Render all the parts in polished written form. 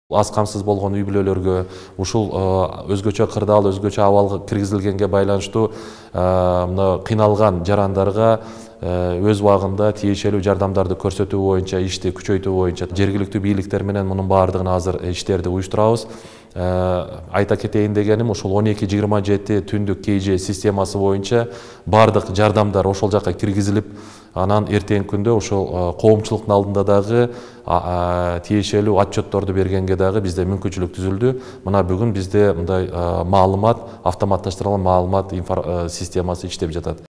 Аз камсыз болгон үй бүлөлөргө ушул өзгөчө кырдаал, өзгөчө абал киргизилгенге байланыштуу мына кыйналган жарандарга өз убагында тиешелүү жардамдарды көрсөтүү боюнча, ишти күчөйтүү боюнча жергиликтүү бийликтер менен мунун баардыгын азыр иштерди уюштурабыз. Айта кетейин дегеним, ушул 12-27 түндүк KJ системасы боюнча баардык жардамдар ошол жака киргизилип, анан эртеңки күндө ошол коомчулуктун алдында дагы тиешелүү отчетторду бергенге дагы бизде мүмкүнчүлүк түзүлдү. Мына бүгүн бизде мындай маалымат, автоматташтырылган маалымат системасы иштеп жатат.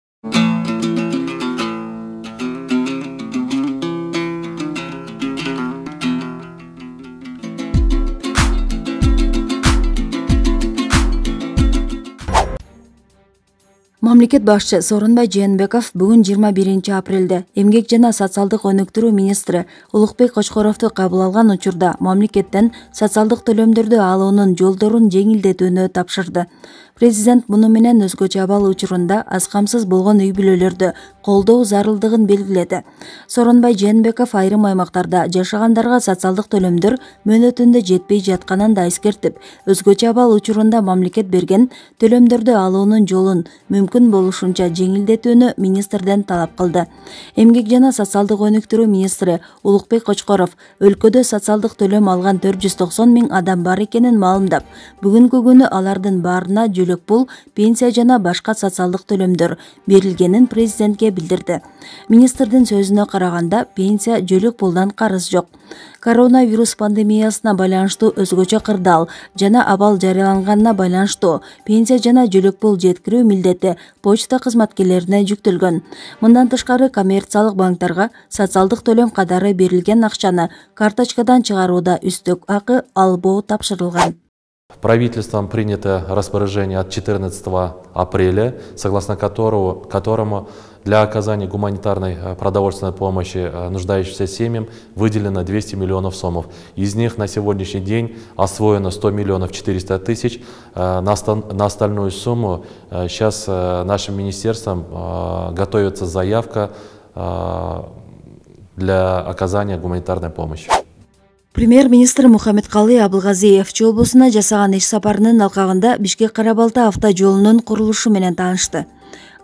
Мамлекет башчы Сооронбай Жээнбеков бүгүн 21 апрелде эмгек жана социалдык өнүктүрүү министри Улукбек Кочкоровду кабыл алган учурда мамлекеттен социалдык төлөмдөрдү алуунун жолдорун жеңилдетүүнү тапшырды. Президент муну менен өзгөчө абал учурунда аз камсыз болгон үй бүлөлөрдү колдоо зарылдыгын белгиледи. Сооронбай Жээнбеков айрым аймактарда жашагандарга социалдык төлөмдөр мөөнөтүндө жетпей жатканын да эскертип, өзгөчө абал учурунда мамлекет берген төлөмдөрдү алуунун жолун мүмкүн болушунча жеңилдетүүнү министрден талап кылды. Эмгек жана социалдык өнүктүрүү министри Улукбек Кочкоров өлкөдө социалдык төлөм алган 490 000 адам бар экенин маалымдап, бүгүнкү күнү алардын баарына жөлөк пул, пенсия жана башка социалдык төлөмдөр берилгенин президентке билдирди. Министрдин сөзүнө караганда, пенсия жөлөк пулдан карыз жок. Коронавирус пандемиясына байланыштуу өзгөчө кырдаал жана абал жарыяланганына байланыштуу пенсия жана жөлөк пул жеткирүү милдети почта кызматкерлерине жүктөлгөн. Мындан тышкары коммерциялык банктарга социалдык төлөм катары берилген акчаны карточкадан чыгарууда үстөк акы албоо тапшырылган. Правительством принято распоряжение от 14 апреля, согласно которому для оказания гуманитарной продовольственной помощи нуждающимся семьям выделено 200 миллионов сомов. Из них на сегодняшний день освоено 100 миллионов 400 тысяч. На остальную сумму сейчас нашим министерством готовится заявка для оказания гуманитарной помощи. Премьер-министр Мухаммедкалый Абылгазиев Чүй облусуна жасаган иш сапарынын алкагында Бишкек-Карабалта автожолунун курулушу менен таанышты.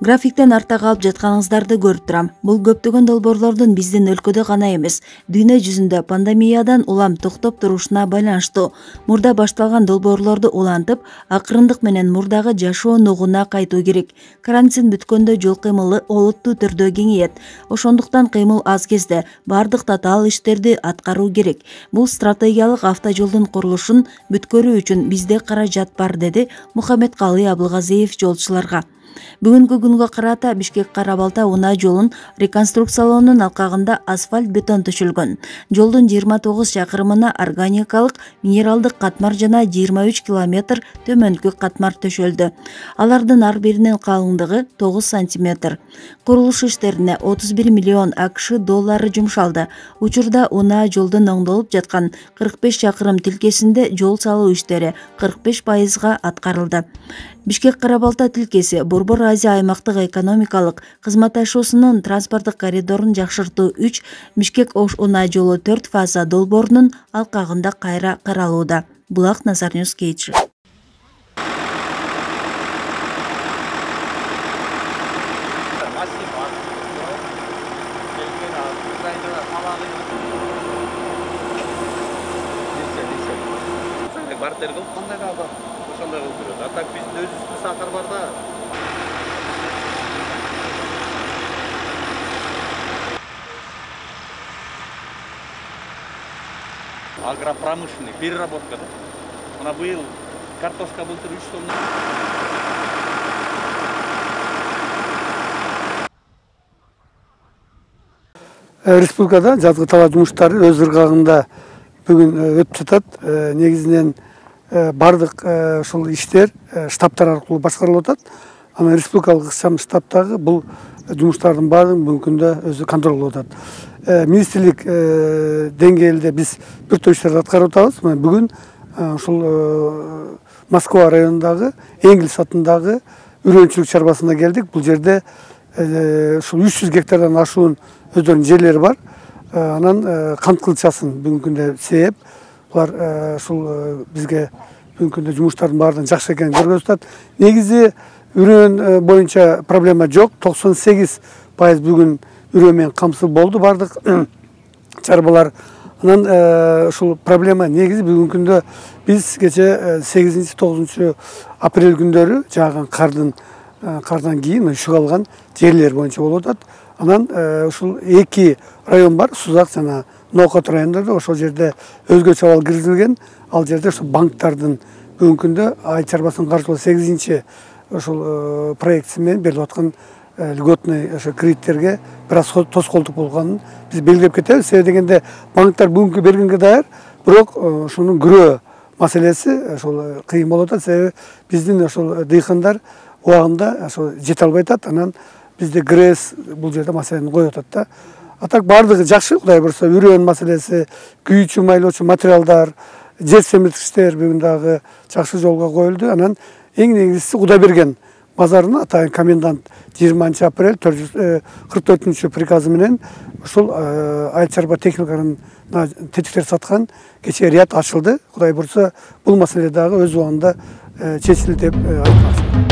Графиктен артта калып жатканыңыздарды көрүп турам. Бул көптөгөн долбоорлордун биздин өлкөдө гана эмес, дүйнө жүзүндө пандемиядан улам токтоп турушуна байланыштуу. Мурда башталган долбоорлорду улантып, акырындык менен мурдагы жашоо нугуна кайтуу керек. Карантин бүткөндө жол кыймылы олуттуу түрдө кеңейет. Ошондуктан кыймыл аз кезде бардык татаал иштерди аткаруу керек. Бул стратегиялык автожолдун курулушун бүткөрүү үчүн бизде каражат бар, деди Мухаммедкалый Абылгазиев жолчуларга. Бүгүнкү күнгө карата Бишкек-Карабалта унаа жолун реконструкциялоонун алкагында асфальт бетон төшөлгөн. Жолдун 29 чакырымына органикалык, минералдык катмар жана 23 километр төмөнкү катмар төшөлдү. Алардын ар биринин калыңдыгы 9 сантиметр. Курулуш иштерине 31 миллион АКШ доллары жумшалды. Учурда унаа жолдун оңдолуп жаткан 45 чакырым тилкесинде жол салуу иштери 45% аткарылды. Бишкек-Карабалта тилкеси Борбор Азия аймактык экономикалык кызматташуусунун транспорттук коридорун жакшыртуу 3, Бишкек-Ош унаа жолу 4 фаза долбоорунун алкагында кайра каралууда. Булак Назар Ньюс Кейчи. Так биздин өзүбүздүн сахар бар да. Агропромышленный переработкада. Мына быйыл картошка былтыр 3 тонна. Республикада жазгы талаа жумуштары өз ыргагында бүгүн өтүп жатат. Негизинен бардык ушул иштер штабтар аркылуу башкарылып атат. Анан республикалык ыкчам штабтагы бул жумуштардын баарын бүгүнкү күндө өзү контролдоп атат. Министрлик деңгээлде биз бир топ иштерди аткарып атабыз. Бүгүн ушул Москва районундагы Энгельс атындагы үрөнчүлүк чарбасына келдик. Бул жерде ушул 300 гектардан ашуун өздөрүнүн жерлери бар. Анан кант кылчасын бүгүнкү күндө сээп, булар ушул бизге бүгүнкү күндө жумуштардын баардыгын жакшы экенин көргөзүп атат. Негизи үрөөн боюнча проблема жок. 98% бүгүн үрөө менен камсыз болду баардык чарбалар. Анан ушул проблема негизи бүгүнкү күндө биз кече 8-9 апрель күндөрү жааган кардан кийин үшүк алган жерлер боюнча болуп атат. Анан ушул 2 район бар, Сузак жана Ноокат райондордо. Ошол жерде өзгөчө абал киргизилген. Ал жерде ошо банктардын бүгүнкү күндө айыл чарбасынын каржылоо 8 ошол проектиси менен берилип аткан льготный ошо кредиттерге бир аз тоскоолдук болгонун биз белгилеп кетебиз. Себеби дегенде банктар бүгүнкү бергенге даяр, бирок ушунун күрөө маселеси ошол кыйын болуп атат. Себеби биздин ошол дыйкандар убагында ошол жете албай атат. Анан бизде ГРЭС бул жерде маселени коюп атат да. А так баардыгы жакшы, Кудай буйрса. Үрөөн маселеси, күйүүчү майлоочу материалдар, жер семирткичтер бүгүн дагы жакшы жолго коюлду. Анан эң негизгиси Кудайберген базарына атайын комендант 20 апрель 44 приказы менен ушул айыл чарба техникаларын тетиктер саткан кечээ ряд ачылды. Кудай буйрса бул маселе дагы өз убагында чечилди деп айтмакчымын.